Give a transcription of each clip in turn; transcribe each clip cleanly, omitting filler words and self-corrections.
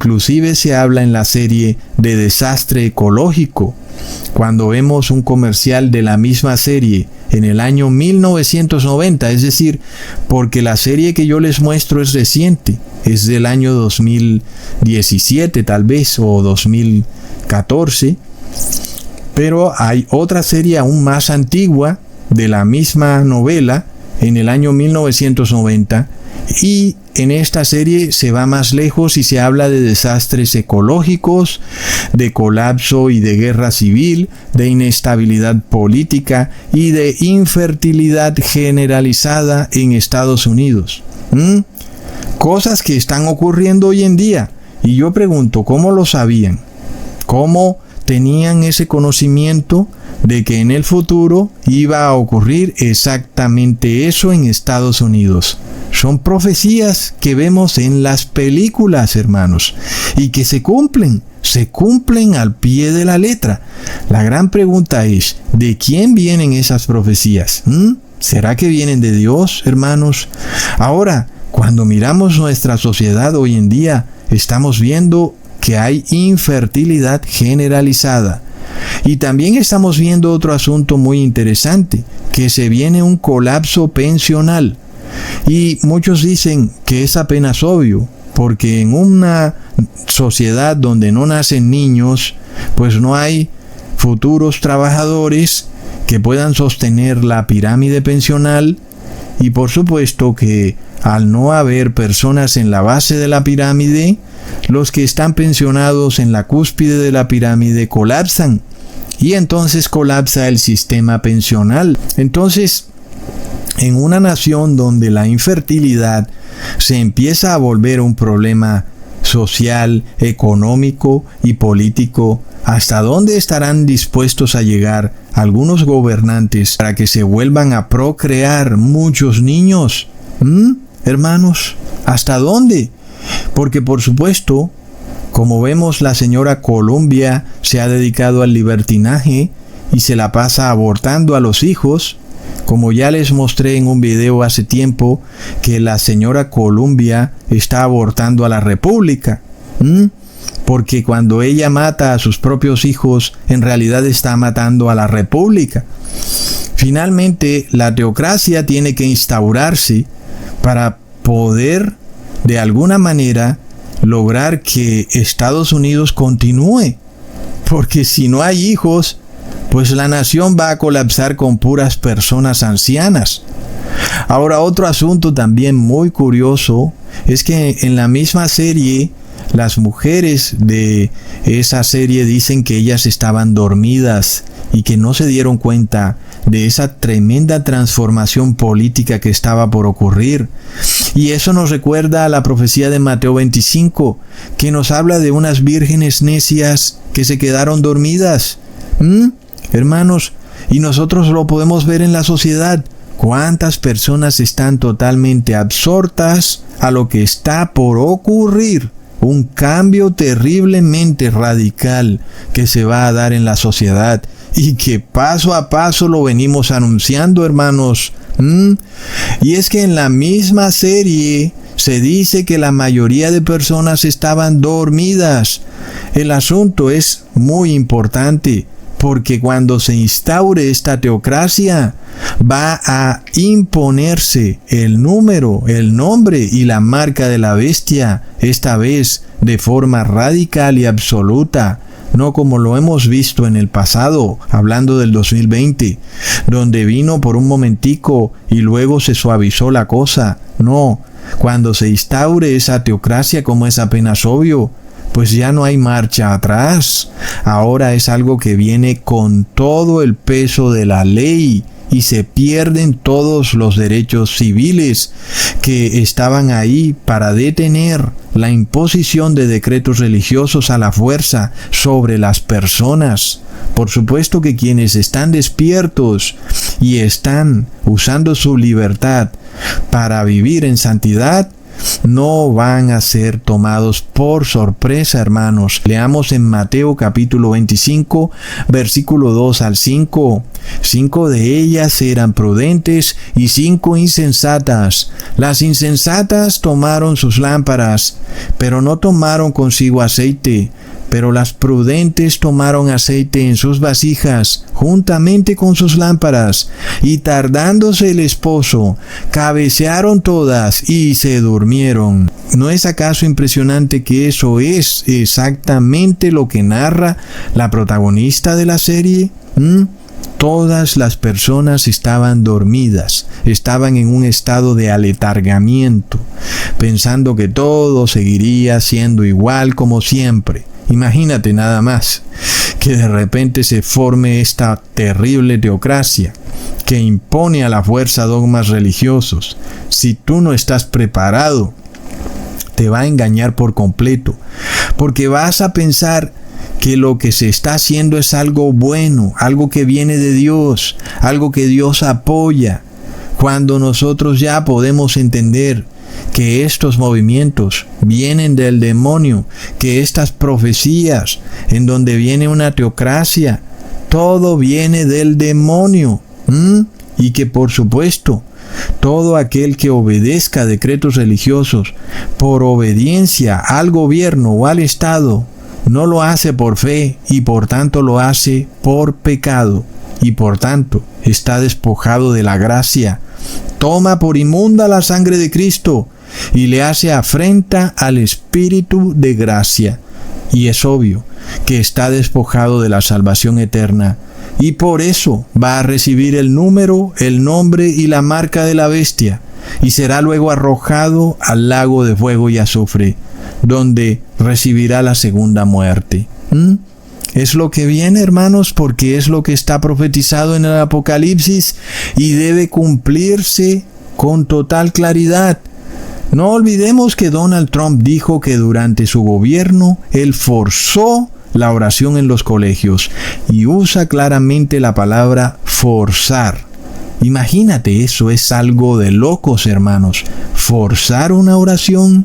Inclusive se habla en la serie de desastre ecológico, cuando vemos un comercial de la misma serie en el año 1990, es decir, porque la serie que yo les muestro es reciente, es del año 2017 tal vez, o 2014, pero hay otra serie aún más antigua de la misma novela en el año 1990, y en esta serie se va más lejos y se habla de desastres ecológicos, de colapso y de guerra civil, de inestabilidad política y de infertilidad generalizada en Estados Unidos. Cosas que están ocurriendo hoy en día. Y yo pregunto, ¿cómo lo sabían? ¿Cómo tenían ese conocimiento de que en el futuro iba a ocurrir exactamente eso en Estados Unidos? Son profecías que vemos en las películas, hermanos, y que se cumplen al pie de la letra. La gran pregunta es, ¿de quién vienen esas profecías? ¿Será que vienen de Dios, hermanos? Ahora, cuando miramos nuestra sociedad hoy en día, estamos viendo que hay infertilidad generalizada. Y también estamos viendo otro asunto muy interesante, que se viene un colapso pensional. Y muchos dicen que es apenas obvio, porque en una sociedad donde no nacen niños, pues no hay futuros trabajadores que puedan sostener la pirámide pensional, y por supuesto que al no haber personas en la base de la pirámide, los que están pensionados en la cúspide de la pirámide colapsan, y entonces colapsa el sistema pensional. Entonces, en una nación donde la infertilidad se empieza a volver un problema social, económico y político, ¿hasta dónde estarán dispuestos a llegar algunos gobernantes para que se vuelvan a procrear muchos niños? Hermanos, ¿hasta dónde? Porque por supuesto, como vemos, la señora Columbia se ha dedicado al libertinaje y se la pasa abortando a los hijos. Como ya les mostré en un video hace tiempo, que la señora Columbia está abortando a la República. Porque cuando ella mata a sus propios hijos, en realidad está matando a la República. Finalmente, la teocracia tiene que instaurarse para poder, de alguna manera, lograr que Estados Unidos continúe. Porque si no hay hijos, pues la nación va a colapsar con puras personas ancianas. Ahora, otro asunto también muy curioso es que en la misma serie, las mujeres de esa serie dicen que ellas estaban dormidas y que no se dieron cuenta de esa tremenda transformación política que estaba por ocurrir. Y eso nos recuerda a la profecía de Mateo 25, que nos habla de unas vírgenes necias que se quedaron dormidas. Hermanos, y nosotros lo podemos ver en la sociedad. ¿Cuántas personas están totalmente absortas a lo que está por ocurrir? Un cambio terriblemente radical que se va a dar en la sociedad y que paso a paso lo venimos anunciando, hermanos. Y es que en la misma serie se dice que la mayoría de personas estaban dormidas. El asunto es muy importante, porque cuando se instaure esta teocracia, va a imponerse el número, el nombre y la marca de la bestia, esta vez de forma radical y absoluta, no como lo hemos visto en el pasado, hablando del 2020, donde vino por un momentico y luego se suavizó la cosa. No, cuando se instaure esa teocracia, como es apenas obvio, pues ya no hay marcha atrás. Ahora es algo que viene con todo el peso de la ley y se pierden todos los derechos civiles que estaban ahí para detener la imposición de decretos religiosos a la fuerza sobre las personas. Por supuesto que quienes están despiertos y están usando su libertad para vivir en santidad, no van a ser tomados por sorpresa, hermanos. Leamos en Mateo capítulo 25, versículo 2 al 5. 5 de ellas eran prudentes y 5 insensatas. Las insensatas tomaron sus lámparas, pero no tomaron consigo aceite. Pero las prudentes tomaron aceite en sus vasijas, juntamente con sus lámparas, y tardándose el esposo, cabecearon todas y se durmieron. ¿No es acaso impresionante que eso es exactamente lo que narra la protagonista de la serie? Todas las personas estaban dormidas, estaban en un estado de aletargamiento, pensando que todo seguiría siendo igual como siempre. Imagínate nada más que de repente se forme esta terrible teocracia que impone a la fuerza dogmas religiosos. Si tú no estás preparado, te va a engañar por completo, porque vas a pensar que lo que se está haciendo es algo bueno, algo que viene de Dios, algo que Dios apoya, cuando nosotros ya podemos entender que estos movimientos vienen del demonio, que estas profecías en donde viene una teocracia, todo viene del demonio, y que por supuesto todo aquel que obedezca decretos religiosos por obediencia al gobierno o al Estado no lo hace por fe y por tanto lo hace por pecado y por tanto está despojado de la gracia. Toma por inmunda la sangre de Cristo y le hace afrenta al Espíritu de gracia. Y es obvio que está despojado de la salvación eterna. Y por eso va a recibir el número, el nombre y la marca de la bestia. Y será luego arrojado al lago de fuego y azufre, donde recibirá la segunda muerte. Es lo que viene, hermanos, porque es lo que está profetizado en el Apocalipsis y debe cumplirse con total claridad. No olvidemos que Donald Trump dijo que durante su gobierno él forzó la oración en los colegios y usa claramente la palabra forzar. Imagínate, eso es algo de locos, hermanos. Forzar una oración,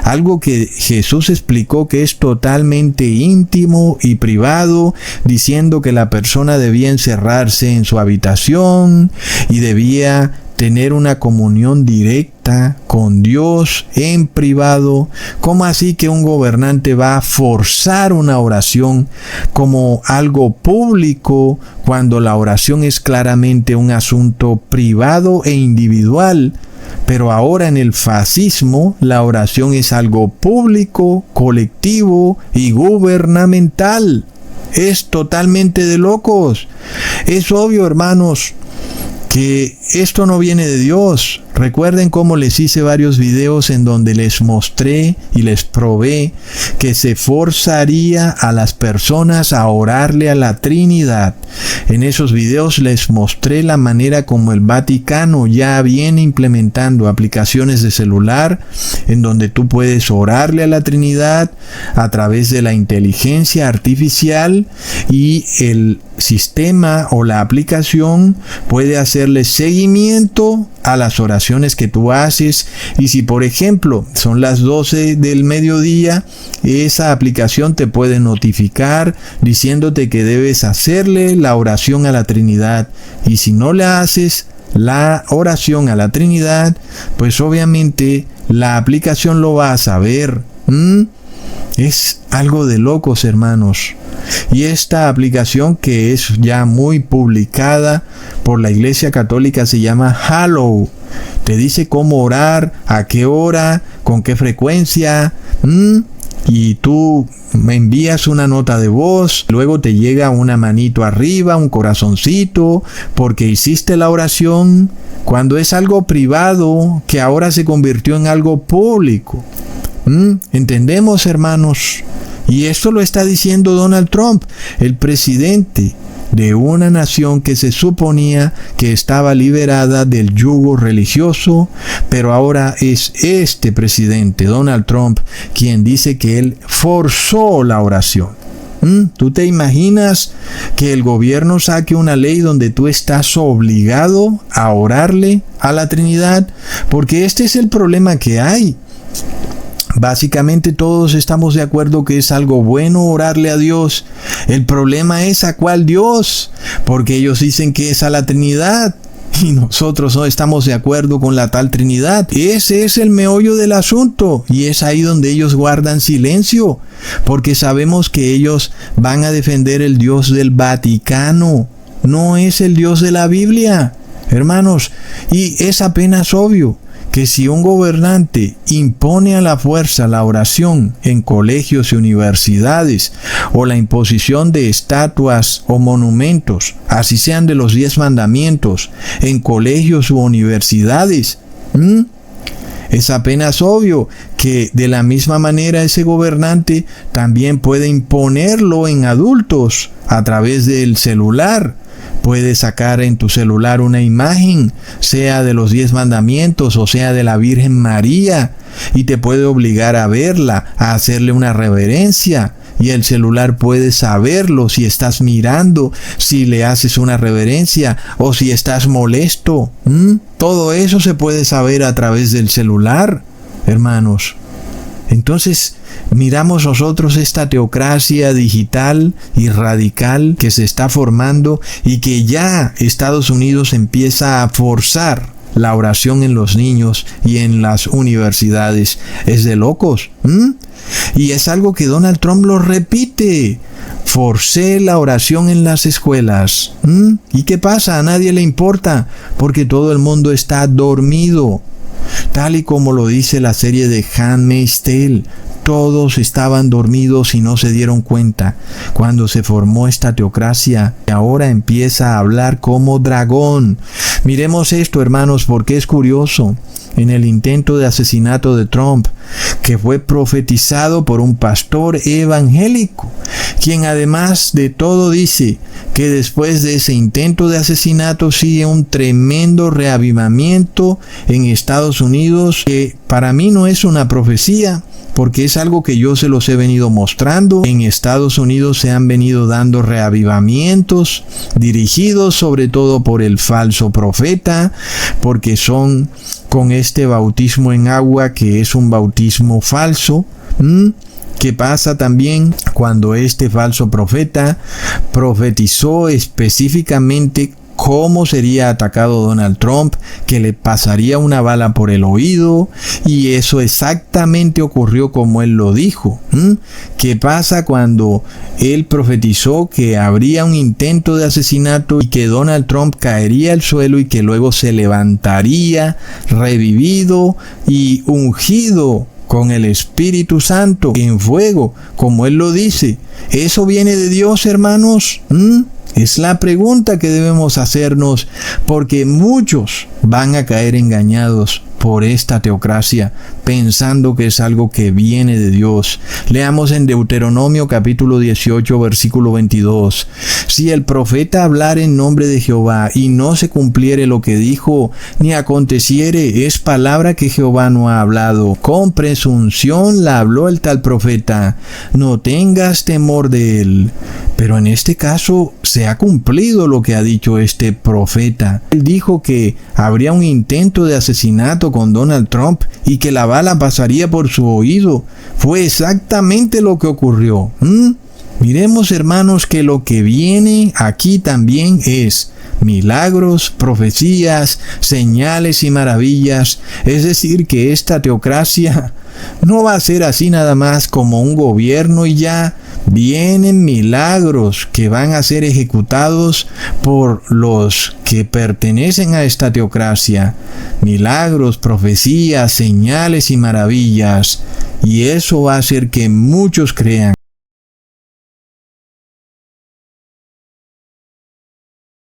algo que Jesús explicó que es totalmente íntimo y privado, diciendo que la persona debía encerrarse en su habitación y debía tener una comunión directa con Dios en privado. ¿Cómo así que un gobernante va a forzar una oración como algo público cuando la oración es claramente un asunto privado e individual? Pero ahora en el fascismo la oración es algo público, colectivo y gubernamental. Es totalmente de locos. Es obvio, hermanos, que esto no viene de Dios. Recuerden cómo les hice varios videos en donde les mostré y les probé que se forzaría a las personas a orarle a la Trinidad. En esos videos les mostré la manera como el Vaticano ya viene implementando aplicaciones de celular en donde tú puedes orarle a la Trinidad a través de la inteligencia artificial y el sistema o la aplicación puede hacerle seguimiento a las oraciones que tú haces. Y si por ejemplo son las 12 del mediodía, esa aplicación te puede notificar diciéndote que debes hacerle la oración a la Trinidad. Y si no le haces la oración a la Trinidad, pues obviamente la aplicación lo va a saber. Es algo de locos, hermanos. Y esta aplicación, que es ya muy publicada por la Iglesia Católica, se llama Hallow. Te dice cómo orar, a qué hora, con qué frecuencia. Y tú me envías una nota de voz, luego te llega una manito arriba, un corazoncito, porque hiciste la oración. Cuando es algo privado, que ahora se convirtió en algo público. ¿Entendemos, hermanos? Y esto lo está diciendo Donald Trump, el presidente de una nación que se suponía que estaba liberada del yugo religioso, pero ahora es este presidente, Donald Trump, quien dice que él forzó la oración. ¿Tú te imaginas que el gobierno saque una ley donde tú estás obligado a orarle a la Trinidad? Porque este es el problema que hay. Básicamente todos estamos de acuerdo que es algo bueno orarle a Dios. El problema es a cuál Dios, porque ellos dicen que es a la Trinidad y nosotros no estamos de acuerdo con la tal Trinidad. Ese es el meollo del asunto y es ahí donde ellos guardan silencio, porque sabemos que ellos van a defender el Dios del Vaticano, no es el Dios de la Biblia, hermanos, y es apenas obvio que si un gobernante impone a la fuerza la oración en colegios y universidades, o la imposición de estatuas o monumentos, así sean de los 10 mandamientos, en colegios u universidades, es apenas obvio que de la misma manera ese gobernante también puede imponerlo en adultos a través del celular. Puedes sacar en tu celular una imagen, sea de los 10 mandamientos o sea de la Virgen María, y te puede obligar a verla, a hacerle una reverencia. Y el celular puede saberlo si estás mirando, si le haces una reverencia o si estás molesto. Todo eso se puede saber a través del celular, hermanos. Entonces, miramos nosotros esta teocracia digital y radical que se está formando y que ya Estados Unidos empieza a forzar la oración en los niños y en las universidades. Es de locos. Y es algo que Donald Trump lo repite. Forcé la oración en las escuelas. ¿Y qué pasa? A nadie le importa, porque todo el mundo está dormido. Tal y como lo dice la serie de Handmaid's Tale, todos estaban dormidos y no se dieron cuenta cuando se formó esta teocracia que ahora empieza a hablar como dragón. Miremos esto, hermanos, porque es curioso. En el intento de asesinato de Trump, que fue profetizado por un pastor evangélico, quien además de todo dice que después de ese intento de asesinato sigue un tremendo reavivamiento en Estados Unidos, que para mí no es una profecía, porque es algo que yo se los he venido mostrando. En Estados Unidos se han venido dando reavivamientos dirigidos sobre todo por el falso profeta, porque son con este bautismo en agua que es un bautismo falso. ¿Qué pasa también cuando este falso profeta profetizó específicamente cómo sería atacado Donald Trump, que le pasaría una bala por el oído? Y eso exactamente ocurrió como él lo dijo. ¿Qué pasa cuando él profetizó que habría un intento de asesinato y que Donald Trump caería al suelo y que luego se levantaría revivido y ungido con el Espíritu Santo en fuego, como él lo dice? ¿Eso viene de Dios, hermanos? Es la pregunta que debemos hacernos, porque muchos van a caer engañados por esta teocracia, pensando que es algo que viene de Dios. Leamos en Deuteronomio capítulo 18, versículo 22. Si el profeta hablar en nombre de Jehová y no se cumpliere lo que dijo, ni aconteciere, es palabra que Jehová no ha hablado. Con presunción la habló el tal profeta. No tengas temor de él. Pero en este caso se ha cumplido lo que ha dicho este profeta. Él dijo que habría un intento de asesinato con Donald Trump y que la bala pasaría por su oído. Fue exactamente lo que ocurrió. Miremos, hermanos, que lo que viene aquí también es milagros, profecías, señales y maravillas. Es decir, que esta teocracia no va a ser así nada más como un gobierno y ya. Vienen milagros que van a ser ejecutados por los que pertenecen a esta teocracia. Milagros, profecías, señales y maravillas. Y eso va a hacer que muchos crean.